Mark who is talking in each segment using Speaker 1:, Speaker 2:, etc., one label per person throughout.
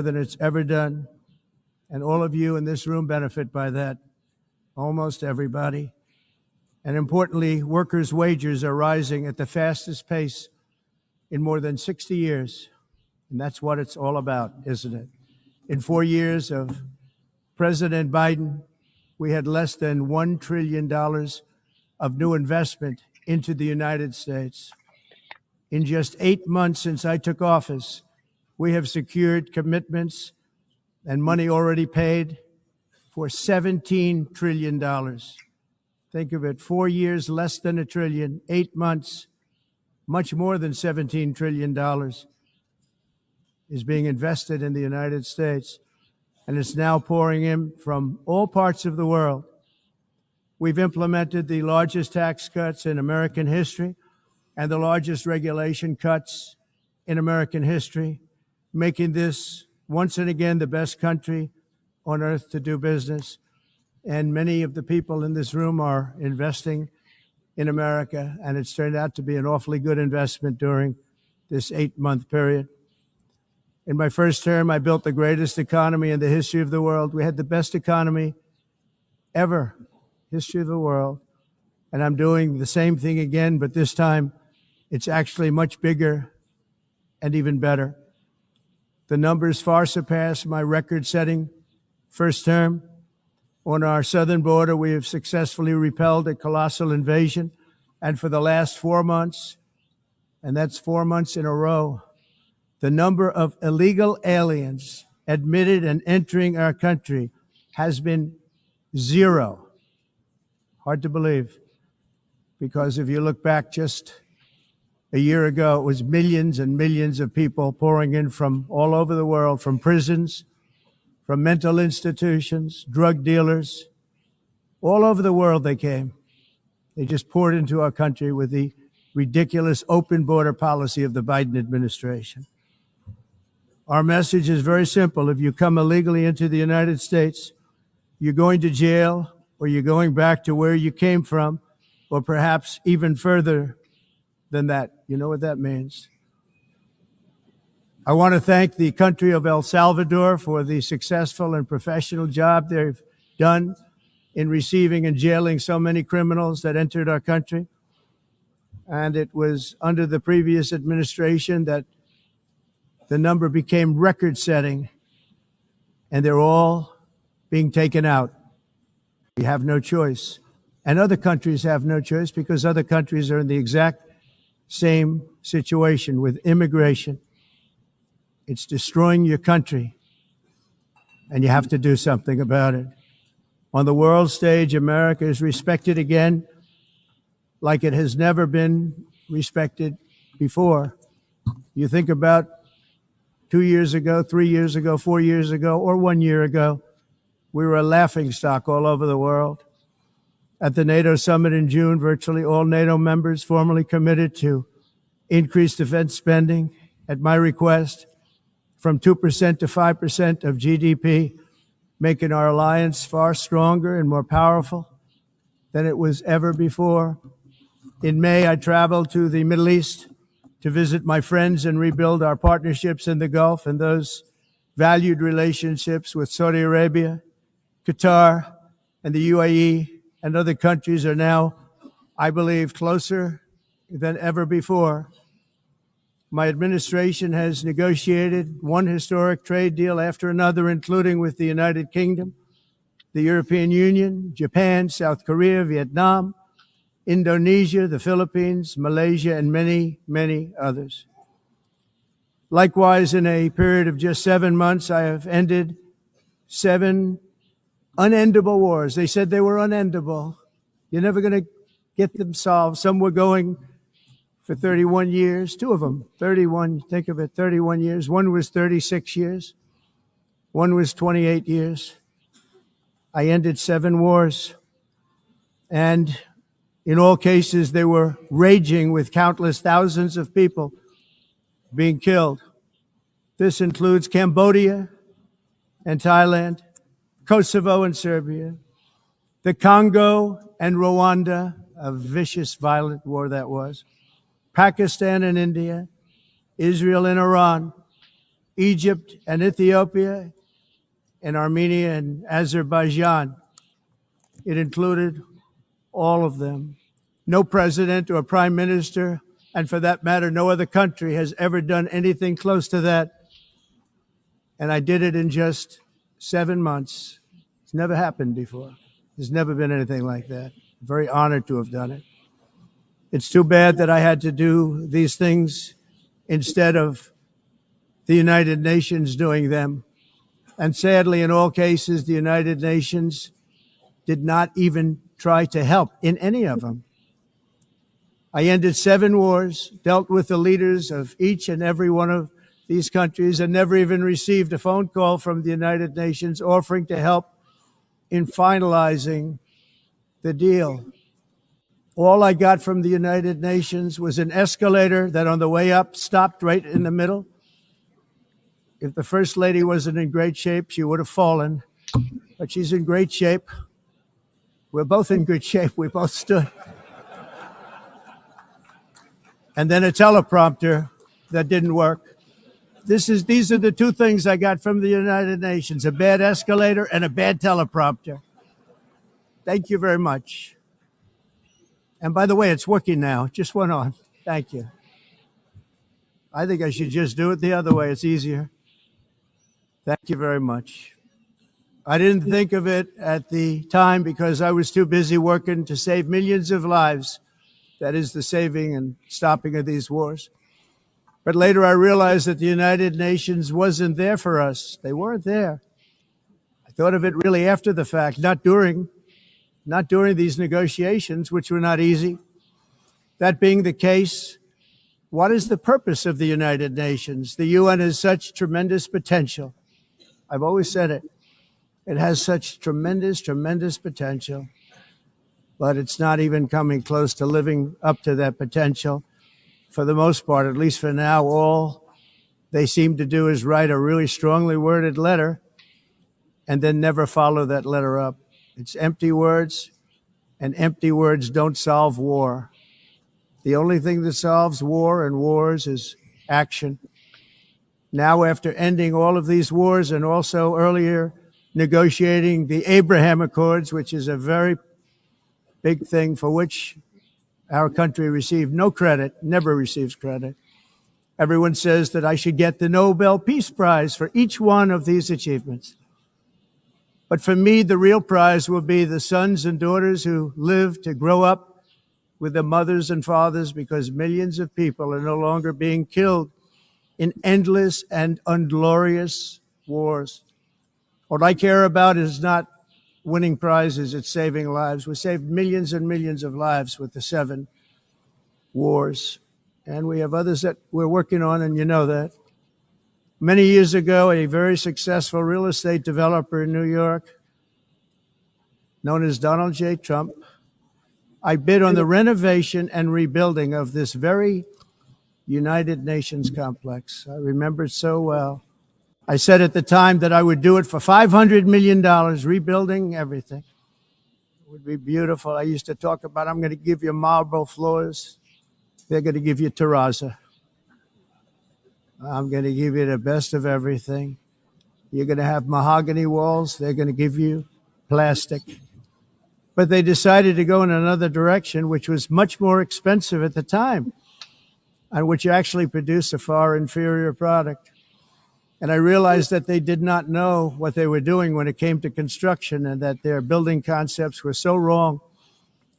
Speaker 1: than it's ever done. And all of you in this room benefit by that, almost everybody. And importantly, workers' wages are rising at the fastest pace in more than 60 years. And that's what it's all about, isn't it? In 4 years of President Biden, we had less than $1 trillion of new investment into the United States. In just 8 months since I took office, we have secured commitments and money already paid for $17 trillion. Think of it, 4 years, less than $1 trillion, 8 months, much more than $17 trillion is being invested in the United States, and it's now pouring in from all parts of the world. We've implemented the largest tax cuts in American history and the largest regulation cuts in American history, making this once and again the best country on earth to do business. And many of the people in this room are investing in America, and it's turned out to be an awfully good investment during this 8-month period. In my first term, I built the greatest economy in the history of the world. We had the best economy ever, history of the world. And I'm doing the same thing again, but this time it's actually much bigger and even better. The numbers far surpass my record-setting first term. On our southern border, we have successfully repelled a colossal invasion. And for the last 4 months, and that's 4 months in a row, the number of illegal aliens admitted and entering our country has been 0. Hard to believe, because if you look back just a year ago, it was millions and millions of people pouring in from all over the world, from prisons, from mental institutions, drug dealers. All over the world they came. They just poured into our country with the ridiculous open border policy of the Biden administration. Our message is very simple. If you come illegally into the United States, you're going to jail, or you're going back to where you came from, or perhaps even further than that. You know what that means. I want to thank the country of El Salvador for the successful and professional job they've done in receiving and jailing so many criminals that entered our country. And it was under the previous administration that the number became record-setting, and they're all being taken out. We have no choice. And other countries have no choice, because other countries are in the exact same situation with immigration. It's destroying your country, and you have to do something about it. On the world stage, America is respected again like it has never been respected before. You think about 2 years ago, 3 years ago, 4 years ago, or 1 year ago, we were a laughingstock all over the world. At the NATO summit in June, virtually all NATO members formally committed to increase defense spending at my request from 2% to 5% of GDP, making our alliance far stronger and more powerful than it was ever before. In May, I traveled to the Middle East to visit my friends and rebuild our partnerships in the Gulf and those valued relationships with Saudi Arabia, Qatar, and the UAE and other countries are now, I believe, closer than ever before. My administration has negotiated one historic trade deal after another, including with the United Kingdom, the European Union, Japan, South Korea, Vietnam, Indonesia, the Philippines, Malaysia, and many, many others. Likewise, in a period of just 7 months, I have ended 7 unendable wars. They said they were unendable. You're never going to get them solved. Some were going for 31 years, 2 of them, 31, think of it, 31 years. One was 36 years. One was 28 years. I ended 7 wars. And in all cases, they were raging with countless thousands of people being killed. This includes Cambodia and Thailand, Kosovo and Serbia, the Congo and Rwanda, a vicious, violent war that was, Pakistan and India, Israel and Iran, Egypt and Ethiopia, and Armenia and Azerbaijan. It included all of them. No president or prime minister, and for that matter, no other country has ever done anything close to that. And I did it in just 7 months. It's never happened before. There's never been anything like that. I'm very honored to have done it. It's too bad that I had to do these things instead of the United Nations doing them. And sadly, in all cases, the United Nations did not even try to help in any of them. I ended 7 wars, dealt with the leaders of each and every one of these countries, and never even received a phone call from the United Nations offering to help in finalizing the deal. All I got from the United Nations was an escalator that on the way up stopped right in the middle. If the First Lady wasn't in great shape, she would have fallen, but she's in great shape. We're both in good shape. We both stood. And then a teleprompter that didn't work. These are the 2 things I got from the United Nations, a bad escalator and a bad teleprompter. Thank you very much. And by the way, it's working now. It just went on. Thank you. I think I should just do it the other way. It's easier. Thank you very much. I didn't think of it at the time because I was too busy working to save millions of lives. That is the saving and stopping of these wars. But later I realized that the United Nations wasn't there for us. They weren't there. I thought of it really after the fact, not during these negotiations, which were not easy. That being the case, what is the purpose of the United Nations? The UN has such tremendous potential. I've always said it. It has such tremendous, tremendous potential, but it's not even coming close to living up to that potential. For the most part, at least for now, all they seem to do is write a really strongly worded letter and then never follow that letter up. It's empty words, and empty words don't solve war. The only thing that solves war and wars is action. Now, after ending all of these wars and also earlier negotiating the Abraham Accords, which is a very big thing for which our country received no credit, never receives credit. Everyone says that I should get the Nobel Peace Prize for each one of these achievements. But for me, the real prize will be the sons and daughters who live to grow up with their mothers and fathers, because millions of people are no longer being killed in endless and unglorious wars. What I care about is not winning prizes, it's saving lives. We saved millions and millions of lives with the 7 wars. And we have others that we're working on, and you know that. Many years ago, a very successful real estate developer in New York, known as Donald J. Trump, I bid on the renovation and rebuilding of this very United Nations complex. I remember it so well. I said at the time that I would do it for $500 million, rebuilding everything. It would be beautiful. I used to talk about, I'm going to give you marble floors. They're going to give you terrazzo. I'm going to give you the best of everything. You're going to have mahogany walls. They're going to give you plastic. But they decided to go in another direction, which was much more expensive at the time, and which actually produced a far inferior product. And I realized that they did not know what they were doing when it came to construction, and that their building concepts were so wrong,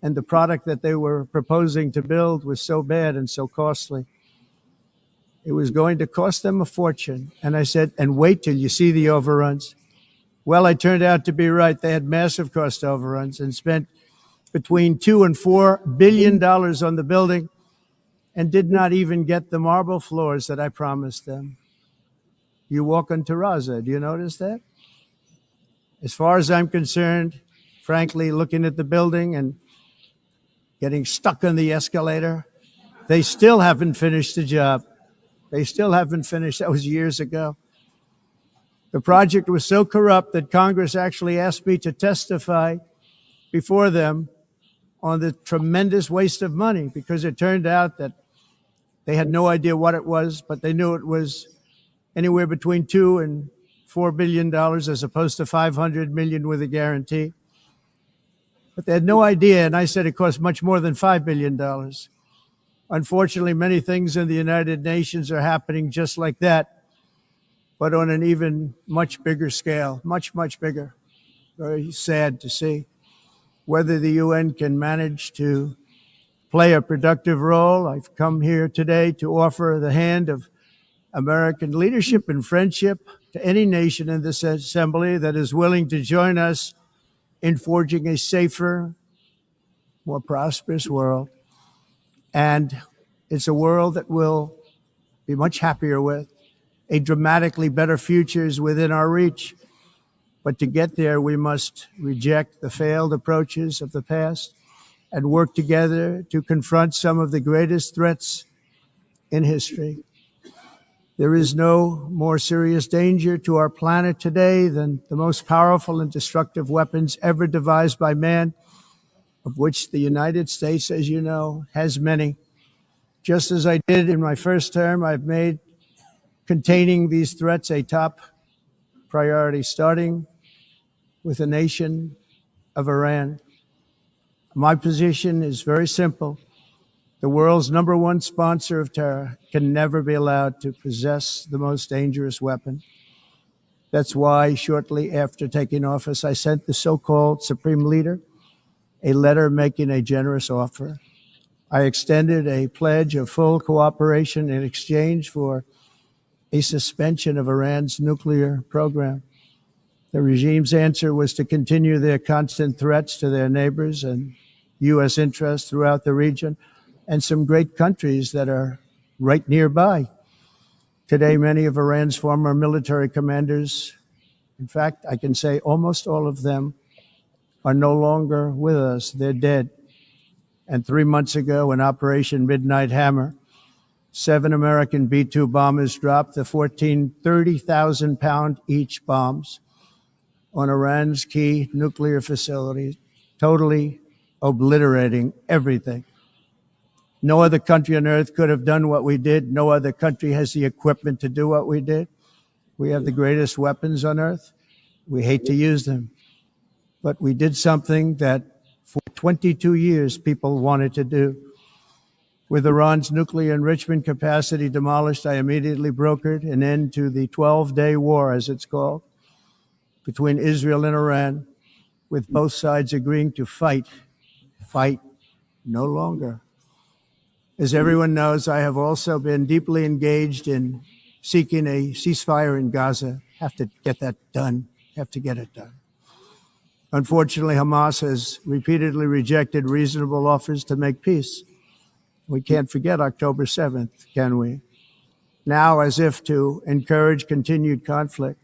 Speaker 1: and the product that they were proposing to build was so bad and so costly. It was going to cost them a fortune. And I said, and wait till you see the overruns. Well, I turned out to be right. They had massive cost overruns and spent between $2 and $4 billion on the building and did not even get the marble floors that I promised them. You walk on terrazzo. Do you notice that? As far as I'm concerned, frankly, looking at the building and getting stuck on the escalator, they still haven't finished the job. They still haven't finished. That was years ago. The project was so corrupt that Congress actually asked me to testify before them on the tremendous waste of money, because it turned out that they had no idea what it was, but they knew it was anywhere between $2 and $4 billion as opposed to $500 million with a guarantee. But they had no idea, and I said it cost much more than $5 billion. Unfortunately, many things in the United Nations are happening just like that, but on an even much bigger scale, much, much bigger. Very sad to see. Whether the UN can manage to play a productive role, I've come here today to offer the hand of American leadership and friendship to any nation in this assembly that is willing to join us in forging a safer, more prosperous world. And it's a world that we'll be much happier with. A dramatically better future is within our reach. But to get there, we must reject the failed approaches of the past and work together to confront some of the greatest threats in history. There is no more serious danger to our planet today than the most powerful and destructive weapons ever devised by man, of which the United States, as you know, has many. Just as I did in my first term, I've made containing these threats a top priority, starting with the nation of Iran. My position is very simple. The world's #1 sponsor of terror can never be allowed to possess the most dangerous weapon. That's why shortly after taking office, I sent the so-called Supreme Leader a letter making a generous offer. I extended a pledge of full cooperation in exchange for a suspension of Iran's nuclear program. The regime's answer was to continue their constant threats to their neighbors and U.S. interests throughout the region and some great countries that are right nearby. Today, many of Iran's former military commanders, in fact, I can say almost all of them, are no longer with us. They're dead. And 3 months ago, in Operation Midnight Hammer, 7 American B-2 bombers dropped the 14 30,000-pound each bombs on Iran's key nuclear facilities, totally obliterating everything. No other country on earth could have done what we did. No other country has the equipment to do what we did. We have the greatest weapons on earth. We hate to use them. But we did something that for 22 years people wanted to do. With Iran's nuclear enrichment capacity demolished, I immediately brokered an end to the 12-day war, as it's called, between Israel and Iran, with both sides agreeing to fight no longer. As everyone knows, I have also been deeply engaged in seeking a ceasefire in Gaza. Have to get that done. Have to get it done. Unfortunately, Hamas has repeatedly rejected reasonable offers to make peace. We can't forget October 7th, can we? Now, as if to encourage continued conflict,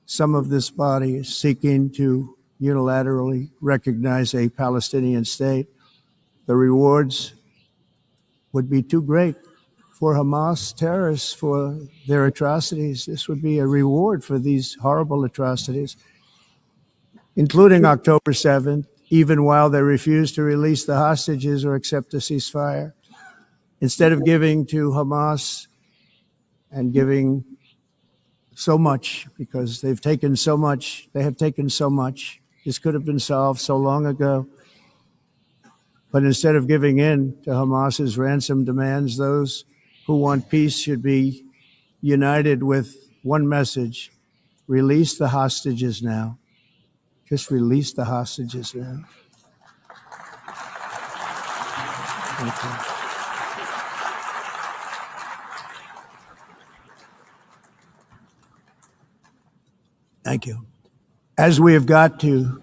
Speaker 1: some of this body is seeking to unilaterally recognize a Palestinian state. The rewards would be too great for Hamas terrorists for their atrocities. This would be a reward for these horrible atrocities, including October 7th, even while they refuse to release the hostages or accept a ceasefire. Instead of giving to Hamas and giving so much, because they've taken so much, they have taken so much. This could have been solved so long ago. But instead of giving in to Hamas's ransom demands, those who want peace should be united with one message: release the hostages now. Just release the hostages now. Thank you. Thank you. As we have got to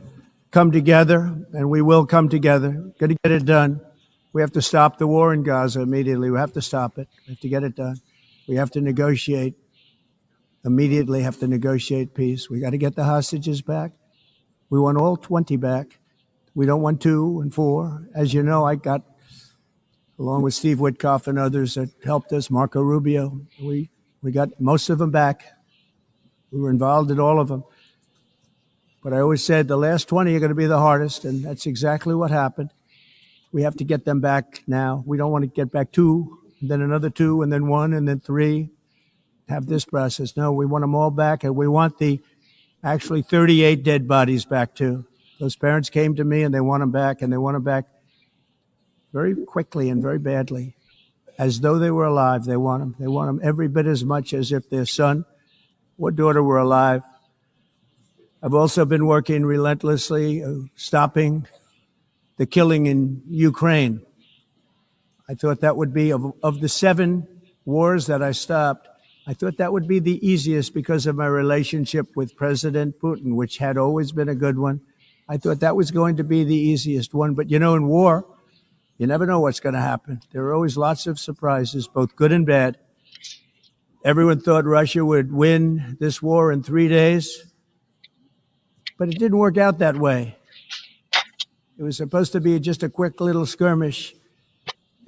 Speaker 1: come together, and we will come together, got to get it done. We have to stop the war in Gaza immediately. We have to stop it. We have to get it done. We have to negotiate, immediately have to negotiate peace. We got to get the hostages back. We want all 20 back. We don't want 2 and 4. As you know, I got, along with Steve Witkoff and others that helped us, Marco Rubio, we got most of them back. We were involved in all of them. But I always said the last 20 are going to be the hardest, and that's exactly what happened. We have to get them back now. We don't want to get back 2, and then another 2, and then 1, and then 3. have this process. No, we want them all back, and we want the actually 38 dead bodies back too. Those parents came to me and they want them back, and they want them back very quickly and very badly, as though they were alive. They want them. They want them every bit as much as if their son or daughter were alive. I've also been working relentlessly, stopping the killing in Ukraine. I thought that would be, of the 7 wars that I stopped, I thought that would be the easiest because of my relationship with President Putin, which had always been a good one. I thought that was going to be the easiest one. But, in war, you never know what's going to happen. There are always lots of surprises, both good and bad. Everyone thought Russia would win this war in 3 days, but it didn't work out that way. It was supposed to be just a quick little skirmish.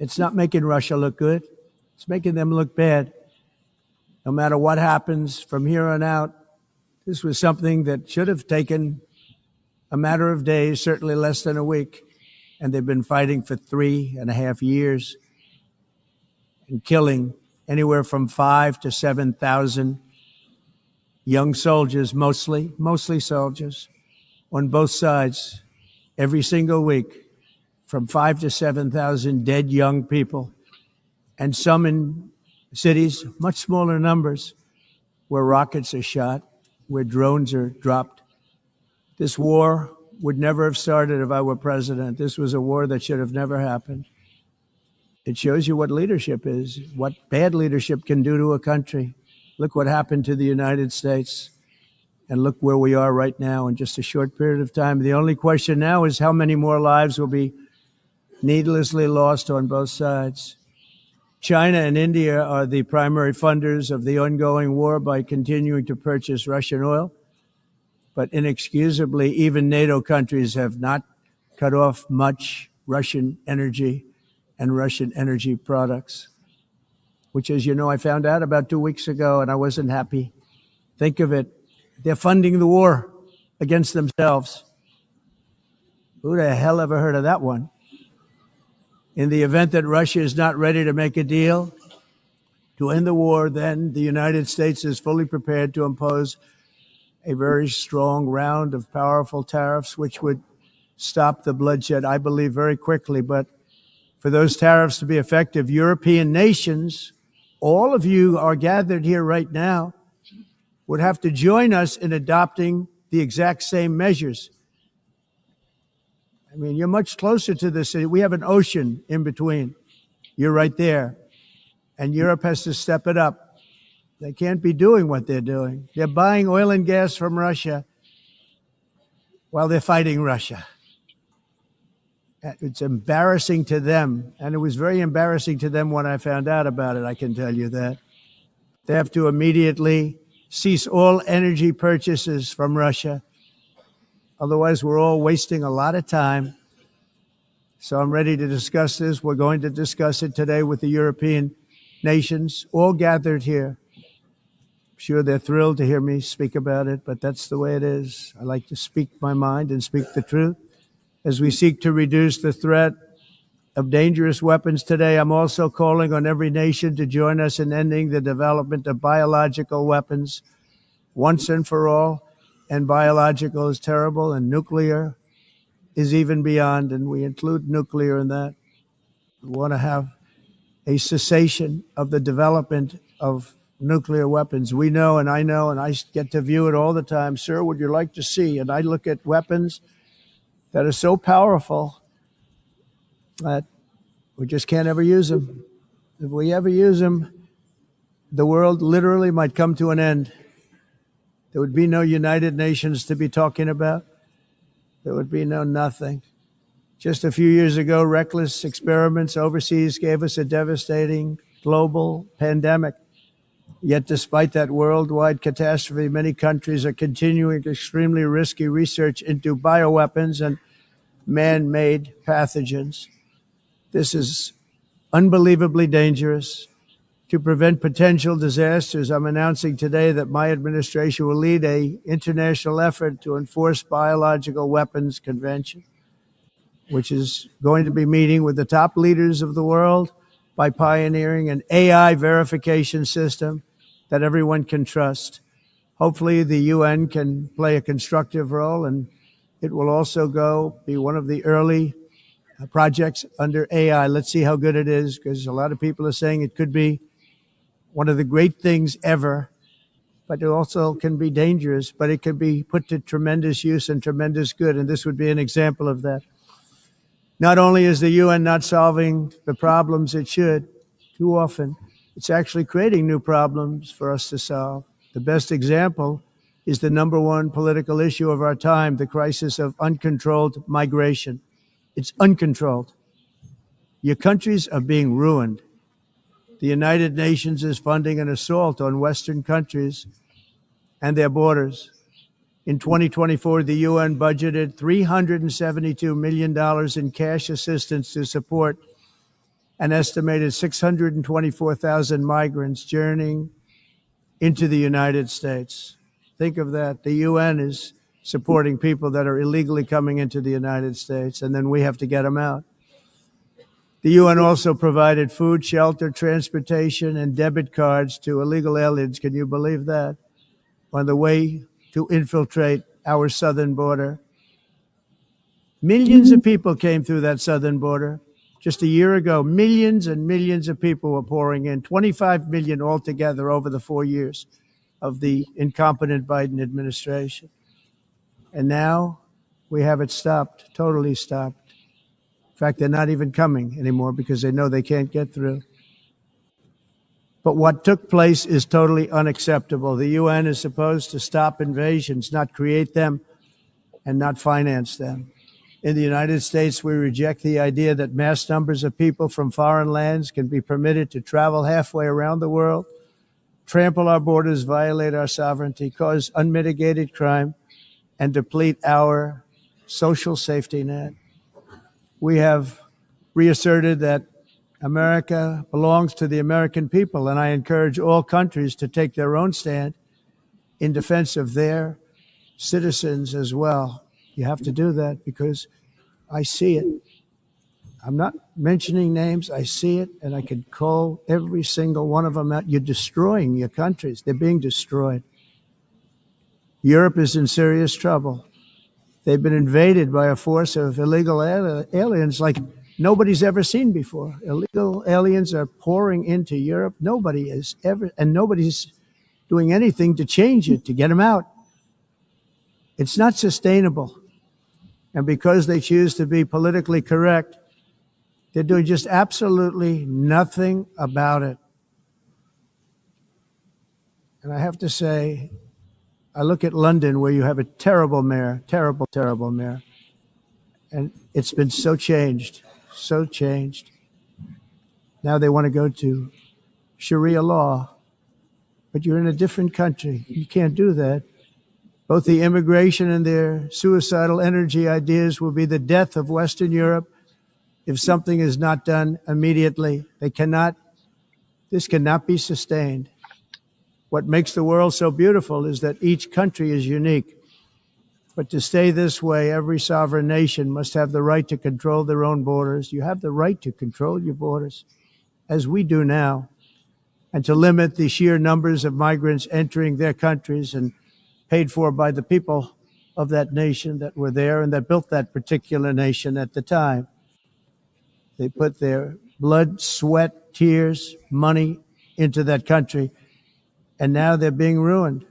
Speaker 1: It's not making Russia look good. It's making them look bad. No matter what happens from here on out, this was something that should have taken a matter of days, certainly less than a week. And they've been fighting for 3.5 years and killing anywhere from 5,000 to 7,000 young soldiers, mostly soldiers, on both sides every single week, from 5,000 to 7,000 dead young people, and some in cities, much smaller numbers, where rockets are shot, where drones are dropped. This war would never have started if I were president. This was a war that should have never happened. It shows you what leadership is, what bad leadership can do to a country. Look what happened to the United States, and look where we are right now in just a short period of time. The only question now is how many more lives will be needlessly lost on both sides. China and India are the primary funders of the ongoing war by continuing to purchase Russian oil. But inexcusably, even NATO countries have not cut off much Russian energy and Russian energy products, which, as you know, I found out about 2 weeks ago, and I wasn't happy. Think of it. They're funding the war against themselves. Who the hell ever heard of that one? In the event that Russia is not ready to make a deal to end the war, then the United States is fully prepared to impose a very strong round of powerful tariffs, which would stop the bloodshed, I believe, very quickly. But for those tariffs to be effective, European nations, all of you are gathered here right now, would have to join us in adopting the exact same measures. I mean, you're much closer to this. We have an ocean in between. You're right there. And Europe has to step it up. They can't be doing what they're doing. They're buying oil and gas from Russia while they're fighting Russia. It's embarrassing to them. And it was very embarrassing to them when I found out about it, I can tell you that. They have to immediately cease all energy purchases from Russia. Otherwise, we're all wasting a lot of time. So I'm ready to discuss this. We're going to discuss it today with the European nations, all gathered here. I'm sure they're thrilled to hear me speak about it, but that's the way it is. I like to speak my mind and speak the truth. As we seek to reduce the threat of dangerous weapons today, I'm also calling on every nation to join us in ending the development of biological weapons once and for all. And biological is terrible, and nuclear is even beyond, and we include nuclear in that. We want to have a cessation of the development of nuclear weapons. We know, and I get to view it all the time. Sir, would you like to see? And I look at weapons that are so powerful that we just can't ever use them. If we ever use them, the world literally might come to an end. There would be no United Nations to be talking about. There would be no nothing. Just a few years ago, reckless experiments overseas gave us a devastating global pandemic. Yet despite that worldwide catastrophe, many countries are continuing extremely risky research into bioweapons and man-made pathogens. This is unbelievably dangerous. To prevent potential disasters, I'm announcing today that my administration will lead an international effort to enforce biological weapons convention, which is going to be meeting with the top leaders of the world by pioneering an AI verification system that everyone can trust. Hopefully the UN can play a constructive role, and it will also be one of the early projects under AI. Let's see how good it is, because a lot of people are saying it could be one of the great things ever, but it also can be dangerous, but it can be put to tremendous use and tremendous good, and this would be an example of that. Not only is the UN not solving the problems it should too often, it's actually creating new problems for us to solve. The best example is the number one political issue of our time, the crisis of uncontrolled migration. It's uncontrolled. Your countries are being ruined. The United Nations is funding an assault on Western countries and their borders. In 2024, the UN budgeted $372 million in cash assistance to support an estimated 624,000 migrants journeying into the United States. Think of that. The UN is supporting people that are illegally coming into the United States, and then we have to get them out. The UN also provided food, shelter, transportation, and debit cards to illegal aliens. Can you believe that? On the way to infiltrate our southern border. Millions of people came through that southern border. Just a year ago, millions and millions of people were pouring in, 25 million altogether over the 4 years of the incompetent Biden administration. And now we have it stopped, totally stopped. In fact, they're not even coming anymore because they know they can't get through. But what took place is totally unacceptable. The UN is supposed to stop invasions, not create them and not finance them. In the United States, we reject the idea that mass numbers of people from foreign lands can be permitted to travel halfway around the world, trample our borders, violate our sovereignty, cause unmitigated crime, and deplete our social safety net. We have reasserted that America belongs to the American people, and I encourage all countries to take their own stand in defense of their citizens as well. You have to do that because I see it. I'm not mentioning names. I see it, and I can call every single one of them out. You're destroying your countries. They're being destroyed. Europe is in serious trouble. They've been invaded by a force of illegal aliens like nobody's ever seen before. Illegal aliens are pouring into Europe. Nobody's doing anything to change it, to get them out. It's not sustainable. And because they choose to be politically correct, they're doing just absolutely nothing about it. And I have to say, I look at London, where you have a terrible mayor, terrible mayor. And it's been so changed. Now they want to go to Sharia law, but you're in a different country. You can't do that. Both the immigration and their suicidal energy ideas will be the death of Western Europe if something is not done immediately. This cannot be sustained. What makes the world so beautiful is that each country is unique. But to stay this way, every sovereign nation must have the right to control their own borders. You have the right to control your borders, as we do now, and to limit the sheer numbers of migrants entering their countries and paid for by the people of that nation that were there and that built that particular nation at the time. They put their blood, sweat, tears, money into that country, and now they're being ruined.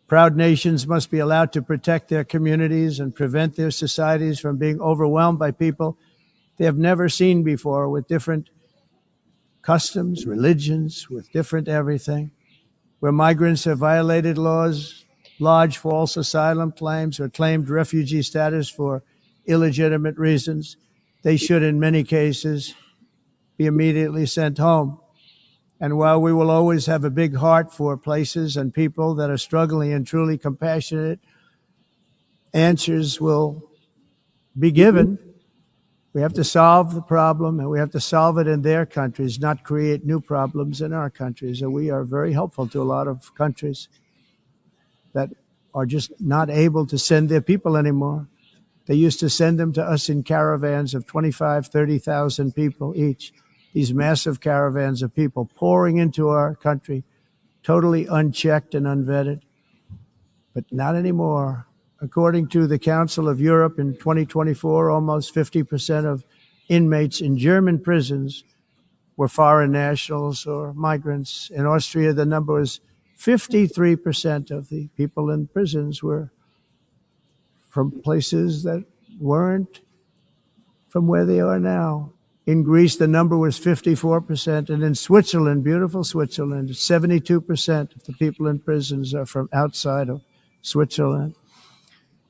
Speaker 1: Proud nations must be allowed to protect their communities and prevent their societies from being overwhelmed by people they have never seen before, with different customs, religions, with different everything. Where migrants have violated laws, lodged false asylum claims, or claimed refugee status for illegitimate reasons, they should, in many cases, be immediately sent home. And while we will always have a big heart for places and people that are struggling and truly compassionate, answers will be given. We have to solve the problem, and we have to solve it in their countries, not create new problems in our countries. And we are very helpful to a lot of countries that are just not able to send their people anymore. They used to send them to us in caravans of 25, 30,000 people each. These massive caravans of people pouring into our country totally unchecked and unvetted. But not anymore. According to the Council of Europe in 2024, almost 50% of inmates in German prisons were foreign nationals or migrants. In Austria, the number was 53% of the people in prisons were from places that weren't from where they are now. In Greece, the number was 54%. And in Switzerland, beautiful Switzerland, 72% of the people in prisons are from outside of Switzerland.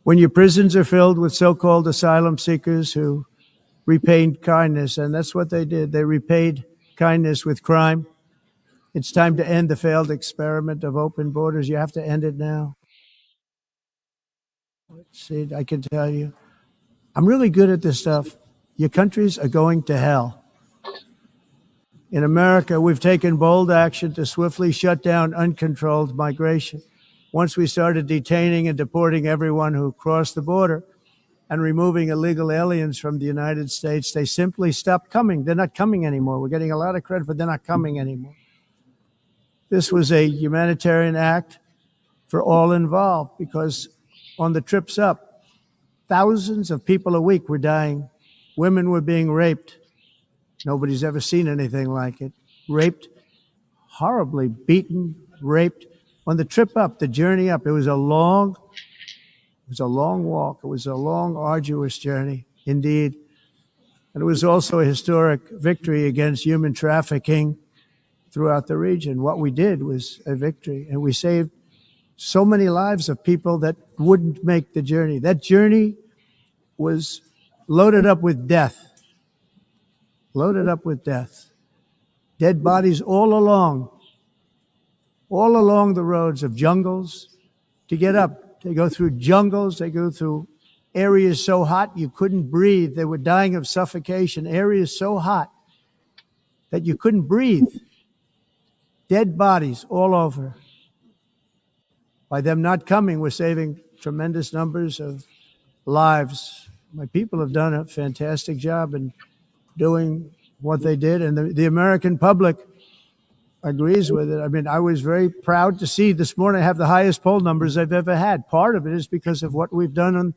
Speaker 1: When your prisons are filled with so-called asylum seekers who repaid kindness, and that's what they did. They repaid kindness with crime. It's time to end the failed experiment of open borders. You have to end it now. See, I can tell you, I'm really good at this stuff. Your countries are going to hell. In America, we've taken bold action to swiftly shut down uncontrolled migration. Once we started detaining and deporting everyone who crossed the border and removing illegal aliens from the United States, they simply stopped coming. They're not coming anymore. We're getting a lot of credit, but they're not coming anymore. This was a humanitarian act for all involved because on the trips up, thousands of people a week were dying. Women were being raped. Nobody's ever seen anything like it. Raped, horribly beaten, raped. On the trip up, the journey up, it was a long walk. It was a long, arduous journey, indeed. And it was also a historic victory against human trafficking throughout the region. What we did was a victory, and we saved so many lives of people that wouldn't make the journey. That journey was loaded up with death. Loaded up with death. Dead bodies all along the roads of jungles to get up. They go through jungles, they go through areas so hot you couldn't breathe. They were dying of suffocation, areas so hot that you couldn't breathe. Dead bodies all over. By them not coming, we're saving tremendous numbers of lives. My people have done a fantastic job in doing what they did, and the American public agrees with it. I mean, I was very proud to see this morning I have the highest poll numbers I've ever had. Part of it is because of what we've done on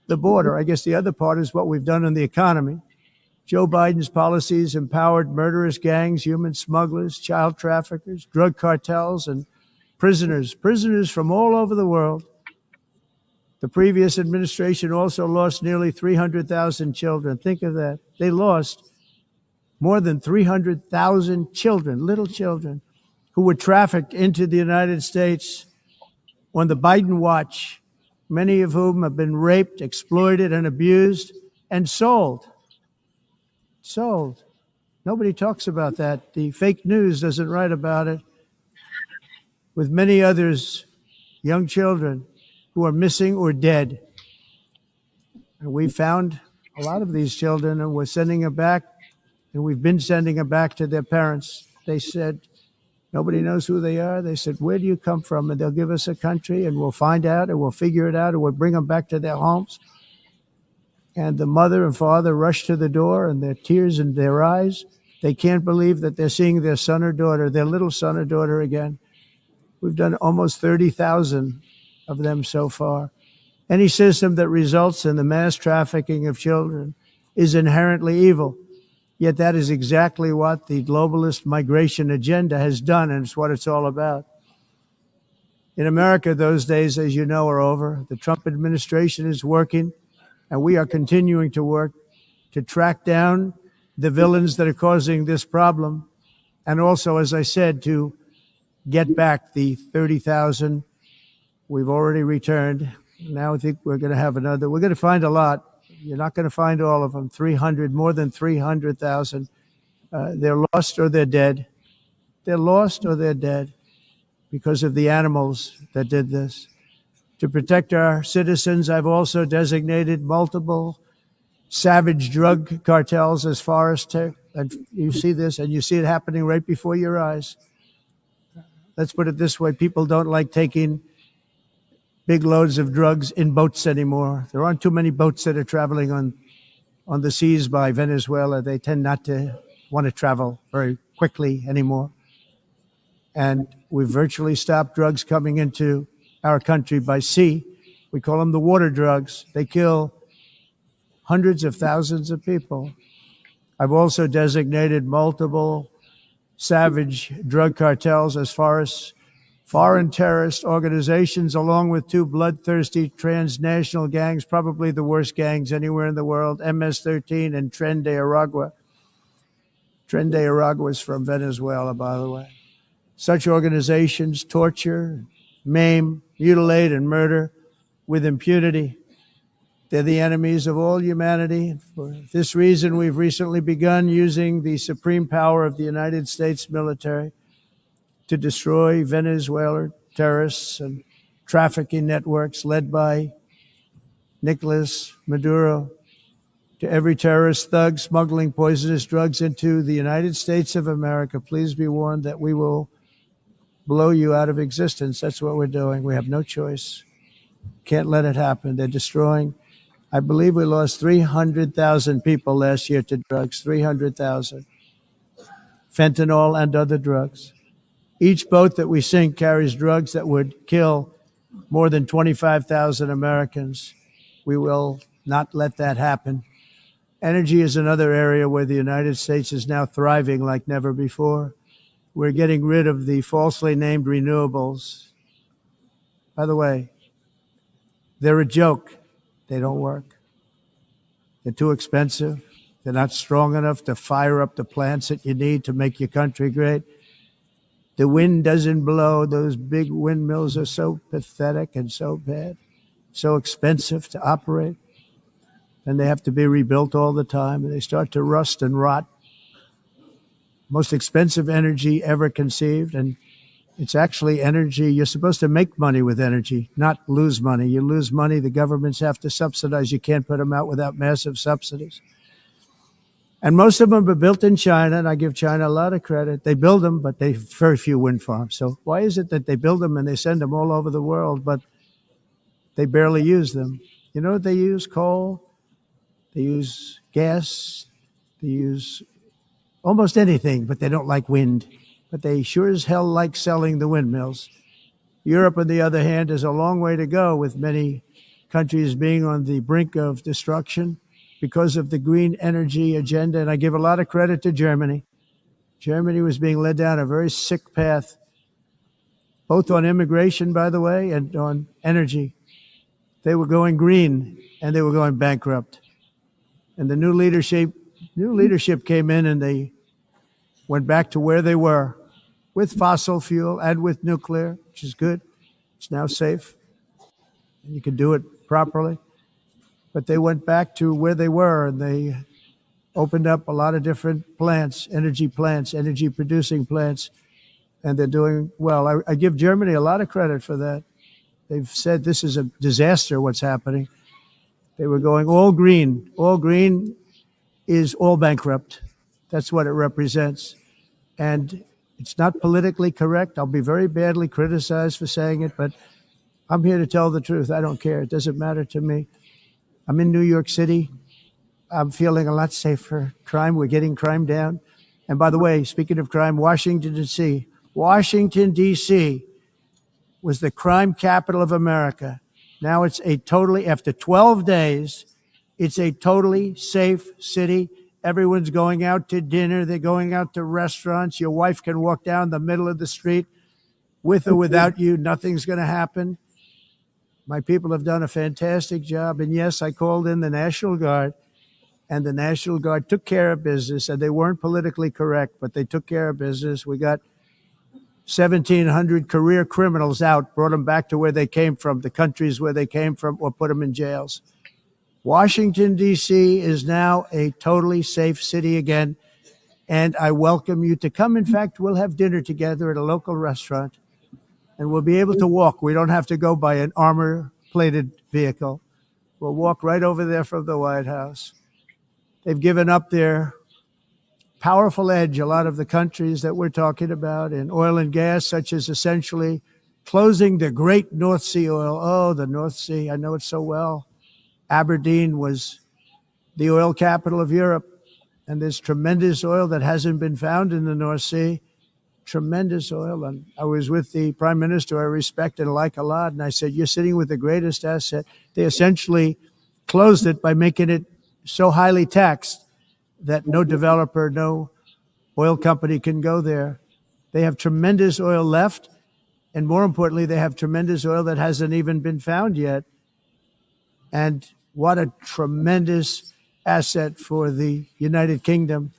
Speaker 1: the border. I guess the other part is what we've done in the economy. Joe Biden's policies empowered murderous gangs, human smugglers, child traffickers, drug cartels, and prisoners from all over the world. The previous administration also lost nearly 300,000 children. Think of that. They lost more than 300,000 children, little children, who were trafficked into the United States on the Biden watch, many of whom have been raped, exploited, and abused, and sold. Sold. Nobody talks about that. The fake news doesn't write about it. With many others, young children who are missing or dead. And we found a lot of these children and we're sending them back, and we've been sending them back to their parents. They said, nobody knows who they are. They said, where do you come from? And they'll give us a country and we'll find out and we'll figure it out and we'll bring them back to their homes. And the mother and father rush to the door and their tears in their eyes. They can't believe that they're seeing their son or daughter, their little son or daughter again. We've done almost 30,000 of them so far. Any system that results in the mass trafficking of children is inherently evil. Yet that is exactly what the globalist migration agenda has done, and it's what it's all about. In America, those days, as you know, are over. The Trump administration is working, and we are continuing to work to track down the villains that are causing this problem, and also, as I said, to get back the 30,000 we've already returned. Now I think we're going to have another. We're going to find a lot. You're not going to find all of them. 300, more than 300,000. They're lost or they're dead. They're lost or they're dead because of the animals that did this. To protect our citizens, I've also designated multiple savage drug cartels as forest. And you see this, and you see it happening right before your eyes. Let's put it this way. People don't like taking big loads of drugs in boats anymore. There aren't too many boats that are traveling on the seas by Venezuela. They tend not to want to travel very quickly anymore. And we've virtually stopped drugs coming into our country by sea. We call them the water drugs. They kill hundreds of thousands of people. I've also designated multiple savage drug cartels as far as foreign terrorist organizations, along with two bloodthirsty transnational gangs, probably the worst gangs anywhere in the world, MS-13 and Tren de Aragua. Tren de Aragua is from Venezuela, by the way. Such organizations torture, maim, mutilate, and murder with impunity. They're the enemies of all humanity. For this reason, we've recently begun using the supreme power of the United States military to destroy Venezuela terrorists and trafficking networks led by Nicolas Maduro. To every terrorist thug smuggling poisonous drugs into the United States of America, please be warned that we will blow you out of existence. That's what we're doing. We have no choice. Can't let it happen. They're destroying. I believe we lost 300,000 people last year to drugs, 300,000. Fentanyl and other drugs. Each boat that we sink carries drugs that would kill more than 25,000 Americans. We will not let that happen. Energy is another area where the United States is now thriving like never before. We're getting rid of the falsely named renewables. By the way, they're a joke. They don't work. They're too expensive. They're not strong enough to fire up the plants that you need to make your country great. The wind doesn't blow. Those big windmills are so pathetic and so bad, so expensive to operate. And they have to be rebuilt all the time, and they start to rust and rot. Most expensive energy ever conceived, and it's actually energy. You're supposed to make money with energy, not lose money. You lose money, the governments have to subsidize. You can't put them out without massive subsidies. And most of them are built in China, and I give China a lot of credit. They build them, but they very few wind farms. So why is it that they build them and they send them all over the world, but they barely use them? You know what they use? Coal. They use gas. They use almost anything, but they don't like wind. But they sure as hell like selling the windmills. Europe, on the other hand, has a long way to go, with many countries being on the brink of destruction because of the green energy agenda. And I give a lot of credit to Germany. Germany was being led down a very sick path, both on immigration, by the way, and on energy. They were going green and they were going bankrupt. And the new leadership came in, and they went back to where they were with fossil fuel and with nuclear, which is good. It's now safe. You can do it properly. But they went back to where they were, and they opened up a lot of different plants, energy producing plants, and they're doing well. I give Germany a lot of credit for that. They've said this is a disaster, what's happening. They were going all green. All green is all bankrupt. That's what it represents. And it's not politically correct. I'll be very badly criticized for saying it, but I'm here to tell the truth. I don't care. It doesn't matter to me. I'm in New York City. I'm feeling a lot safer. Crime, we're getting crime down. And by the way, speaking of crime, Washington, D.C. Washington, D.C. was the crime capital of America. Now it's after 12 days, it's a totally safe city. Everyone's going out to dinner. They're going out to restaurants. Your wife can walk down the middle of the street with or without you. Nothing's going to happen. My people have done a fantastic job. And yes, I called in the National Guard, and the National Guard took care of business, and they weren't politically correct, but they took care of business. We got 1,700 career criminals out, brought them back to where they came from, the countries where they came from, or put them in jails. Washington, D.C. is now a totally safe city again, and I welcome you to come. In fact, we'll have dinner together at a local restaurant, and we'll be able to walk. We don't have to go by an armor-plated vehicle. We'll walk right over there from the White House. They've given up their powerful edge, a lot of the countries that we're talking about, in oil and gas, such as essentially closing the great North Sea oil. Oh, the North Sea, I know it so well. Aberdeen was the oil capital of Europe, and there's tremendous oil that hasn't been found in the North Sea. tremendous oil. And I was with the prime minister I respect and like a lot, and I said, you're sitting with the greatest asset. They essentially closed it by making it so highly taxed that no developer, no oil company can go there. They have tremendous oil left, and more importantly, they have tremendous oil that hasn't even been found yet. And what a tremendous asset for the United Kingdom.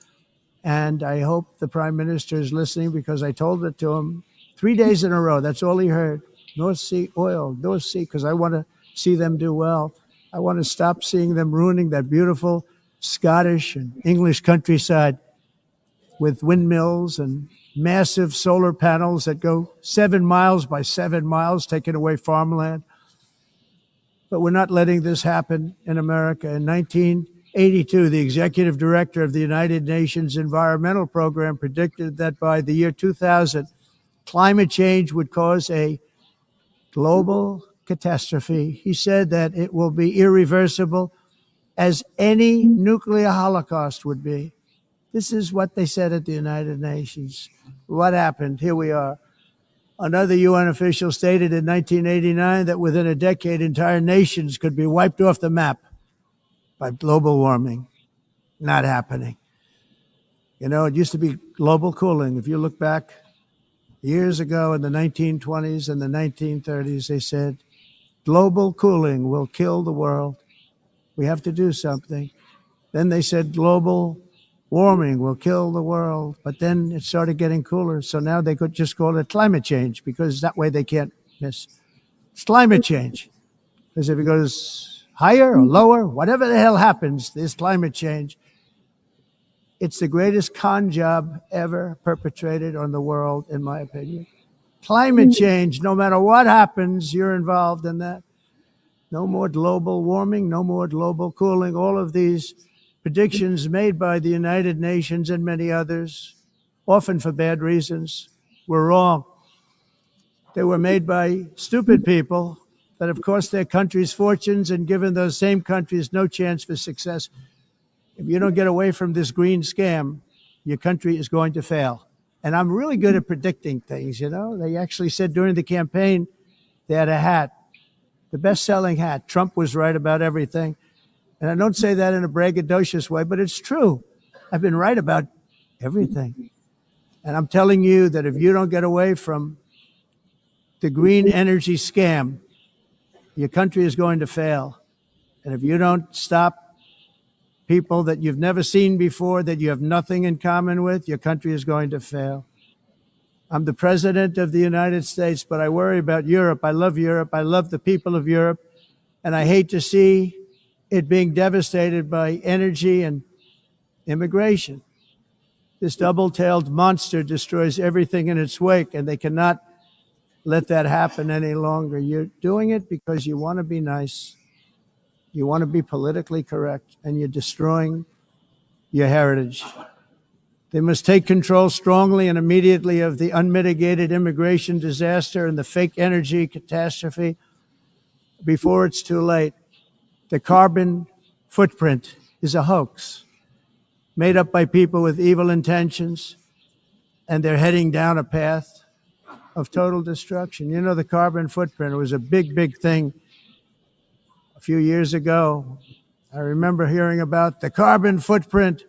Speaker 1: And I hope the prime minister is listening, because I told it to him 3 days in a row. That's all he heard. North Sea oil, North Sea, because I want to see them do well. I want to stop seeing them ruining that beautiful Scottish and English countryside with windmills and massive solar panels that go 7 miles by 7 miles, taking away farmland. But we're not letting this happen in America. In 1982, the executive director of the United Nations Environmental Program predicted that by the year 2000, climate change would cause a global catastrophe. He said that it will be irreversible, as any nuclear holocaust would be. This is what they said at the United Nations. What happened? Here we are. Another UN official stated in 1989 that within a decade, entire nations could be wiped off the map by global warming. Not happening. You know, it used to be global cooling. If you look back years ago in the 1920s and the 1930s, they said, global cooling will kill the world. We have to do something. Then they said global warming will kill the world. But then it started getting cooler. So now they could just call it climate change, because that way they can't miss. It's climate change. Because if it goes higher or lower, whatever the hell happens, there's climate change. It's the greatest con job ever perpetrated on the world, in my opinion. Climate change, no matter what happens, you're involved in that. No more global warming, no more global cooling. All of these predictions made by the United Nations and many others, often for bad reasons, were wrong. They were made by stupid people that have cost their countries fortunes and given those same countries no chance for success. If you don't get away from this green scam, your country is going to fail. And I'm really good at predicting things, you know. They actually said during the campaign, they had a hat, the best-selling hat. Trump was right about everything. And I don't say that in a braggadocious way, but it's true. I've been right about everything. And I'm telling you that if you don't get away from the green energy scam, your country is going to fail. And if you don't stop people that you've never seen before, that you have nothing in common with, your country is going to fail. I'm the president of the United States, but I worry about Europe. I love Europe. I love the people of Europe. And I hate to see it being devastated by energy and immigration. This double-tailed monster destroys everything in its wake, and they cannot let that happen any longer. You're doing it because you want to be nice. You want to be politically correct, and you're destroying your heritage. They must take control strongly and immediately of the unmitigated immigration disaster and the fake energy catastrophe before it's too late. The carbon footprint is a hoax made up by people with evil intentions, and they're heading down a path of total destruction. You know, the carbon footprint, it was a big, big thing a few years ago. I remember hearing about the carbon footprint,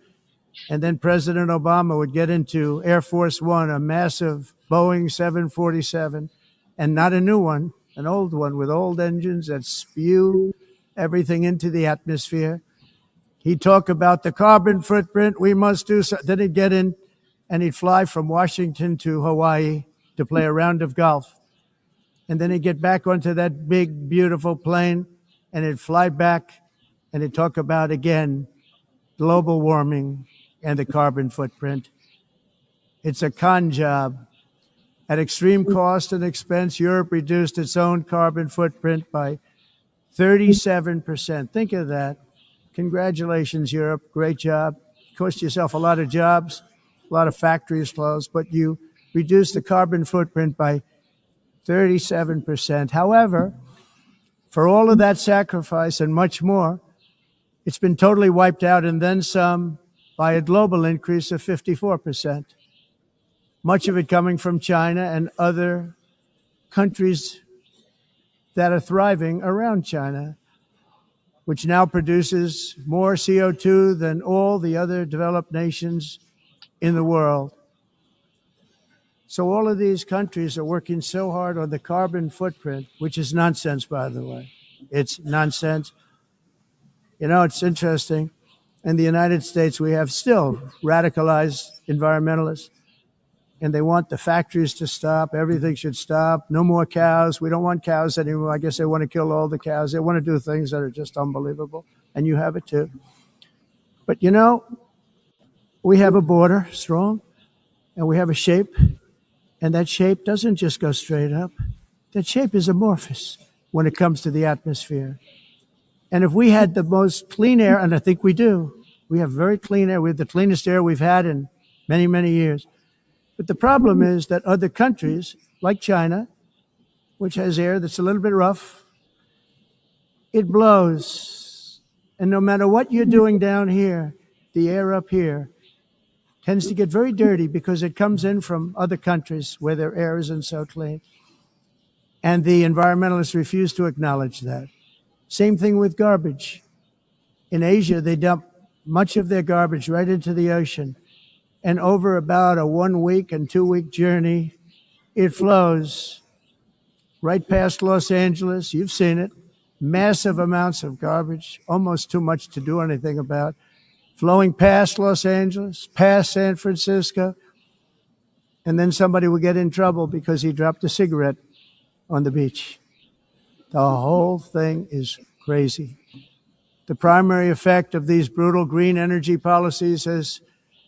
Speaker 1: and then President Obama would get into Air Force One, a massive Boeing 747, and not a new one, an old one with old engines that spew everything into the atmosphere. He'd talk about the carbon footprint. We must do so. Then he'd get in and he'd fly from Washington to Hawaii to play a round of golf. And then he'd get back onto that big, beautiful plane and he'd fly back and he'd talk about, again, global warming and the carbon footprint. It's a con job. At extreme cost and expense, Europe reduced its own carbon footprint by 37%. Think of that. Congratulations, Europe. Great job. Cost yourself a lot of jobs, a lot of factories closed, but you reduced the carbon footprint by 37%. However, for all of that sacrifice and much more, it's been totally wiped out and then some by a global increase of 54%. much of it coming from China and other countries that are thriving around China, which now produces more CO2 than all the other developed nations in the world. So all of these countries are working so hard on the carbon footprint, which is nonsense, by the way. It's nonsense. You know, it's interesting. In the United States, we have still radicalized environmentalists, and they want the factories to stop. Everything should stop. No more cows. We don't want cows anymore. I guess they want to kill all the cows. They want to do things that are just unbelievable, and you have it too. But, you know, we have a border strong, and we have a shape, and that shape doesn't just go straight up. That shape is amorphous when it comes to the atmosphere. And if we had the most clean air, and I think we do, we have very clean air. We have the cleanest air we've had in many, many years. But the problem is that other countries, like China, which has air that's a little bit rough, it blows. And no matter what you're doing down here, the air up here tends to get very dirty because it comes in from other countries where their air isn't so clean. And the environmentalists refuse to acknowledge that. Same thing with garbage. In Asia, they dump much of their garbage right into the ocean. And over about a 1 week and 2 week journey, it flows right past Los Angeles. You've seen it. Massive amounts of garbage, almost too much to do anything about, flowing past Los Angeles, past San Francisco. And then somebody will get in trouble because he dropped a cigarette on the beach. The whole thing is crazy. The primary effect of these brutal green energy policies has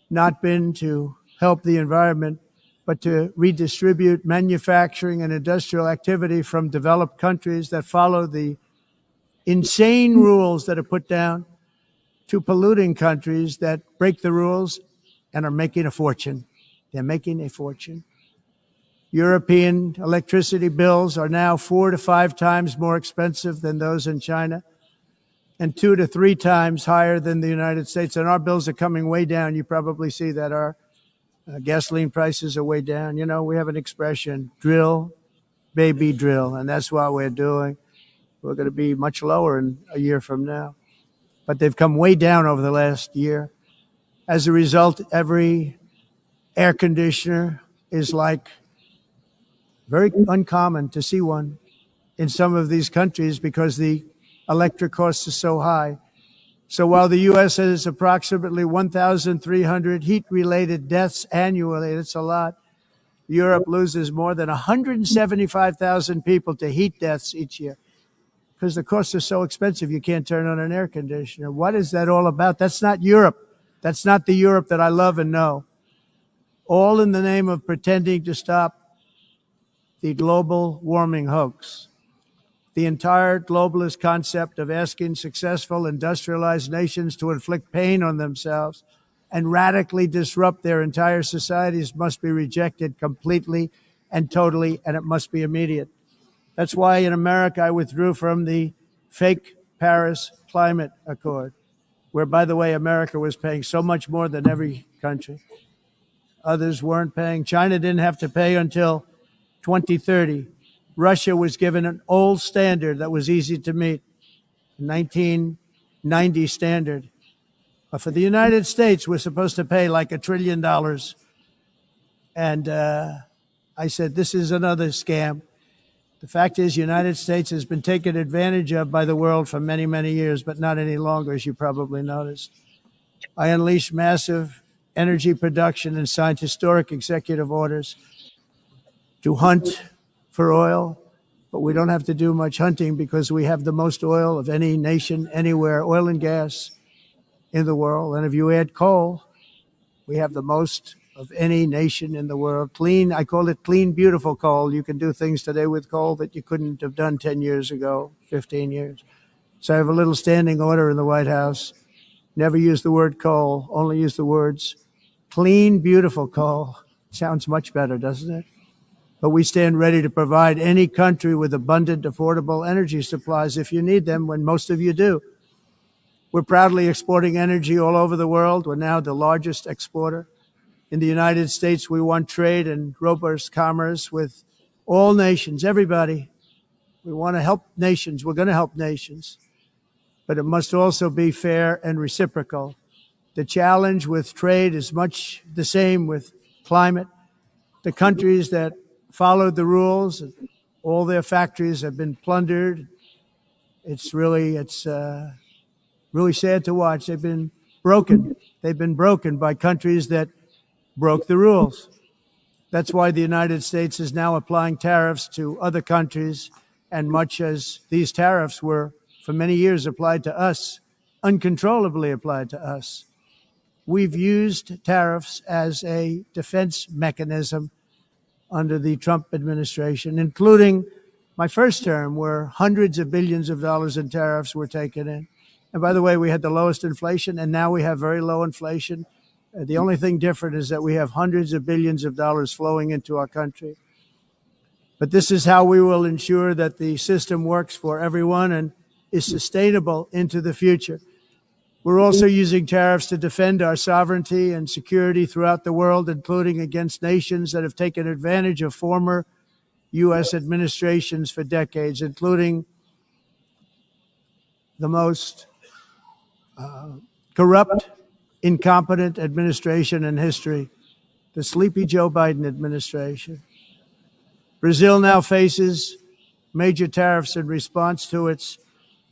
Speaker 1: not been to help the environment, but to redistribute manufacturing and industrial activity from developed countries that follow the insane rules that are put down to polluting countries that break the rules and are making a fortune. They're making a fortune. European electricity bills are now 4 to 5 times more expensive than those in China, and 2 to 3 times higher than the United States. And our bills are coming way down. You probably see that our gasoline prices are way down. You know, we have an expression, drill, baby, drill. And that's what we're doing. We're going to be much lower in a year from now. But they've come way down over the last year. As a result, every air conditioner is like very uncommon to see one in some of these countries because the electric costs are so high. So while the U.S. has approximately 1,300 heat-related deaths annually, that's a lot, Europe loses more than 175,000 people to heat deaths each year because the costs are so expensive you can't turn on an air conditioner. What is that all about? That's not Europe. That's not the Europe that I love and know. All in the name of pretending to stop the global warming hoax. The entire globalist concept of asking successful industrialized nations to inflict pain on themselves and radically disrupt their entire societies must be rejected completely and totally, and it must be immediate. That's why in America I withdrew from the fake Paris Climate Accord, where, by the way, America was paying so much more than every country. Others weren't paying. China didn't have to pay until 2030. Russia was given an old standard that was easy to meet, 1990 standard. But for the United States, we're supposed to pay like $1 trillion. And I said, this is another scam. The fact is, the United States has been taken advantage of by the world for many, many years, but not any longer, as you probably noticed. I unleashed massive energy production and signed historic executive orders to hunt for oil, but we don't have to do much hunting because we have the most oil of any nation anywhere, oil and gas in the world. And if you add coal, we have the most of any nation in the world. Clean, I call it clean, beautiful coal. You can do things today with coal that you couldn't have done 10 years ago, 15 years. So I have a little standing order in the White House. Never use the word coal, only use the words clean, beautiful coal. Sounds much better, doesn't it? But we stand ready to provide any country with abundant, affordable energy supplies if you need them, when most of you do. We're proudly exporting energy all over the world. We're now the largest exporter. In the United States, we want trade and robust commerce with all nations, everybody. We want to help nations. We're going to help nations. But it must also be fair and reciprocal. The challenge with trade is much the same with climate. The countries that followed the rules, all their factories have been plundered. It's really sad to watch. They've been broken. They've been broken by countries that broke the rules. That's why the United States is now applying tariffs to other countries, and much as these tariffs were for many years applied to us, uncontrollably applied to us. We've used tariffs as a defense mechanism under the Trump administration, including my first term, where hundreds of billions of dollars in tariffs were taken in. And by the way, we had the lowest inflation, and now we have very low inflation. The only thing different is that we have hundreds of billions of dollars flowing into our country. But this is how we will ensure that the system works for everyone and is sustainable into the future. We're also using tariffs to defend our sovereignty and security throughout the world, including against nations that have taken advantage of former U.S. administrations for decades, including the most corrupt, incompetent administration in history, the sleepy Joe Biden administration. Brazil now faces major tariffs in response to its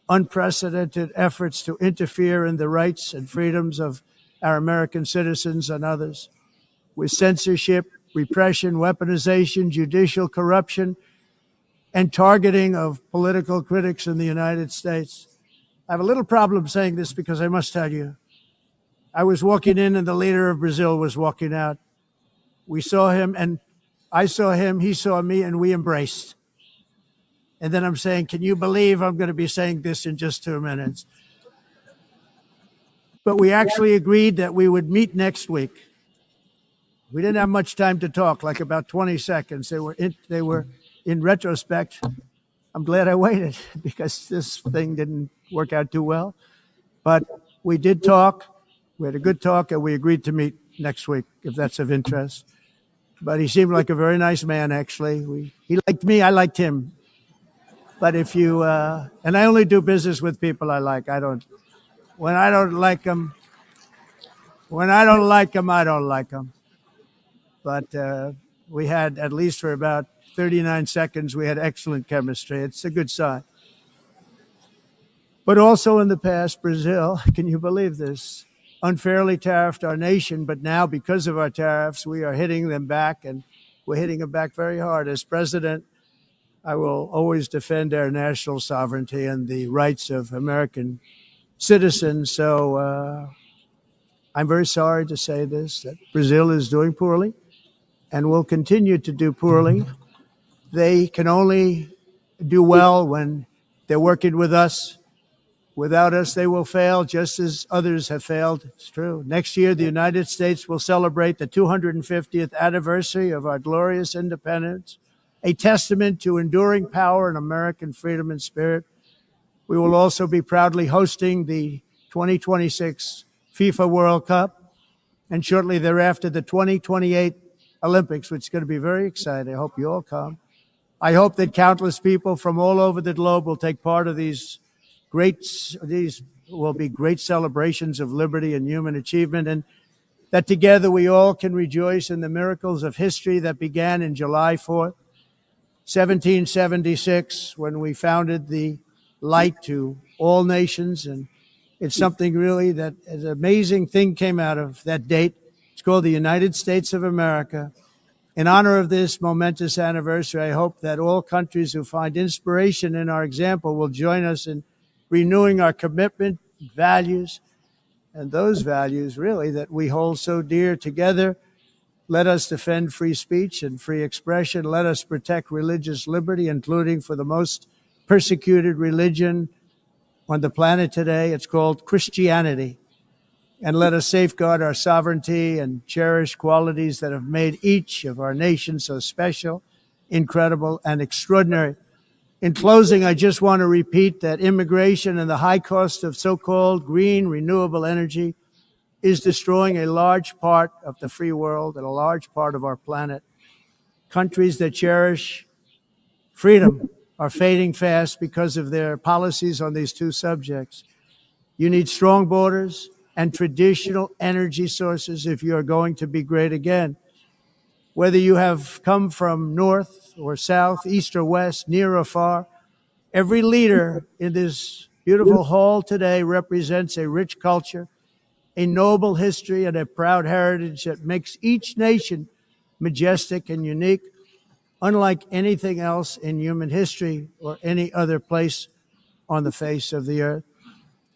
Speaker 1: unprecedented efforts to interfere in the rights and freedoms of our American citizens and others, with censorship, repression, weaponization, judicial corruption, and targeting of political critics in the United States. I have a little problem saying this because I must tell you, I was walking in and the leader of Brazil was walking out. We saw him and I saw him, he saw me, and we embraced. And then I'm saying, can you believe I'm going to be saying this in just 2 minutes? But we actually agreed that we would meet next week. We didn't have much time to talk, like about 20 seconds. They were in retrospect, I'm glad I waited because this thing didn't work out too well. But we did talk. We had a good talk, and we agreed to meet next week, if that's of interest. But he seemed like a very nice man, actually. He liked me, I liked him. But if you, and I only do business with people I like. When I don't like them, I don't like them. But we had, at least for about 39 seconds, we had excellent chemistry. It's a good sign. But also in the past, Brazil, can you believe this, unfairly tariffed our nation, but now because of our tariffs, we are hitting them back, and we're hitting them back very hard. As president, I will always defend our national sovereignty and the rights of American citizens. So I'm very sorry to say this, that Brazil is doing poorly and will continue to do poorly. They can only do well when they're working with us. Without us, they will fail, just as others have failed. It's true. Next year, the United States will celebrate the 250th anniversary of our glorious independence, a testament to enduring power and American freedom and spirit. We will also be proudly hosting the 2026 FIFA World Cup, and shortly thereafter, the 2028 Olympics, which is going to be very exciting. I hope you all come. I hope that countless people from all over the globe will take part of these will be great celebrations of liberty and human achievement, and that together we all can rejoice in the miracles of history that began in July 4th, 1776, when we founded the light to all nations. And it's something really that an amazing thing came out of that date. It's called the United States of America. In honor of this momentous anniversary, I hope that all countries who find inspiration in our example will join us in renewing our commitment, values, and those values really that we hold so dear together. Let us defend free speech and free expression. Let us protect religious liberty, including for the most persecuted religion on the planet today. It's called Christianity. And let us safeguard our sovereignty and cherish qualities that have made each of our nations so special, incredible, and extraordinary. In closing, I just want to repeat that immigration and the high cost of so-called green renewable energy is destroying a large part of the free world and a large part of our planet. Countries that cherish freedom are fading fast because of their policies on these two subjects. You need strong borders and traditional energy sources if you are going to be great again. Whether you have come from north or south, east or west, near or far, every leader in this beautiful hall today represents a rich culture, a noble history, and a proud heritage that makes each nation majestic and unique, unlike anything else in human history or any other place on the face of the earth.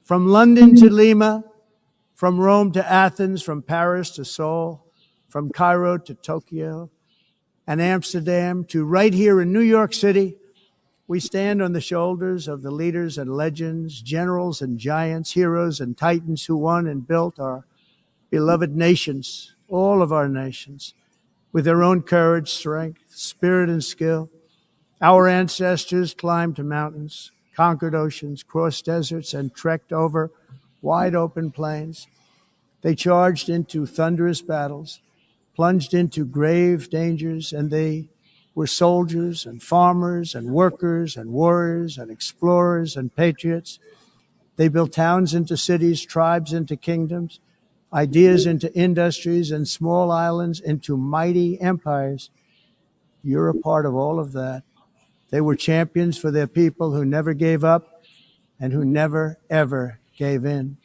Speaker 1: From London to Lima, from Rome to Athens, from Paris to Seoul, from Cairo to Tokyo and Amsterdam to right here in New York City, we stand on the shoulders of the leaders and legends, generals and giants, heroes and titans who won and built our beloved nations, all of our nations, with their own courage, strength, spirit, and skill. Our ancestors climbed mountains, conquered oceans, crossed deserts, and trekked over wide open plains. They charged into thunderous battles, plunged into grave dangers, and they were soldiers and farmers and workers and warriors and explorers and patriots. They built towns into cities, tribes into kingdoms, ideas into industries, and small islands into mighty empires. You're a part of all of that. They were champions for their people who never gave up and who never, ever gave in.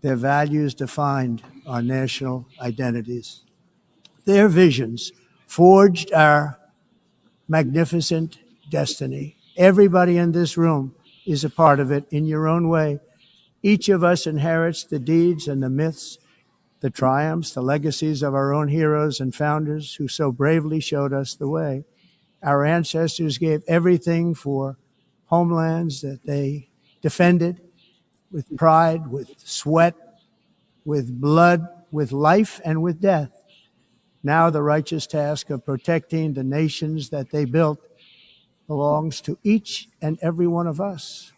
Speaker 1: Their values defined our national identities. Their visions forged our magnificent destiny. Everybody in this room is a part of it in your own way. Each of us inherits the deeds and the myths, the triumphs, the legacies of our own heroes and founders who so bravely showed us the way. Our ancestors gave everything for homelands that they defended with pride, with sweat, with blood, with life, and with death. Now the righteous task of protecting the nations that they built belongs to each and every one of us.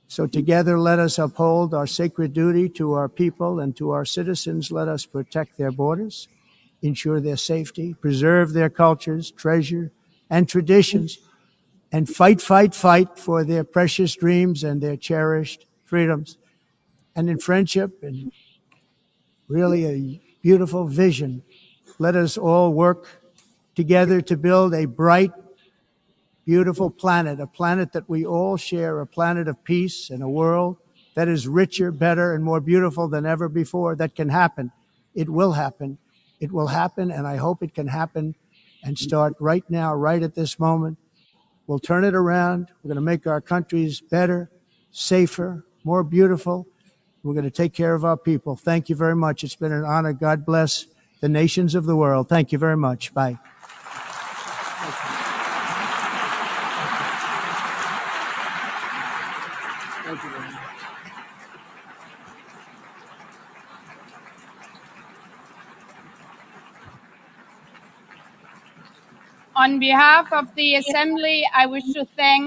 Speaker 1: So together, let us uphold our sacred duty to our people and to our citizens. Let us protect their borders, ensure their safety, preserve their cultures, treasure, and traditions, and fight for their precious dreams and their cherished freedoms. And in friendship and really a beautiful vision, let us all work together to build a bright, beautiful planet, a planet that we all share, a planet of peace and a world that is richer, better, and more beautiful than ever before. That can happen. It will happen. It will happen, and I hope it can happen and start right now, right at this moment. We'll turn it around. We're going to make our countries better, safer, more beautiful. We're going to take care of our people. Thank you very much. It's been an honor. God bless the nations of the world. Thank you very much. Bye. Thank you very much.
Speaker 2: On behalf of the Assembly, I wish to thank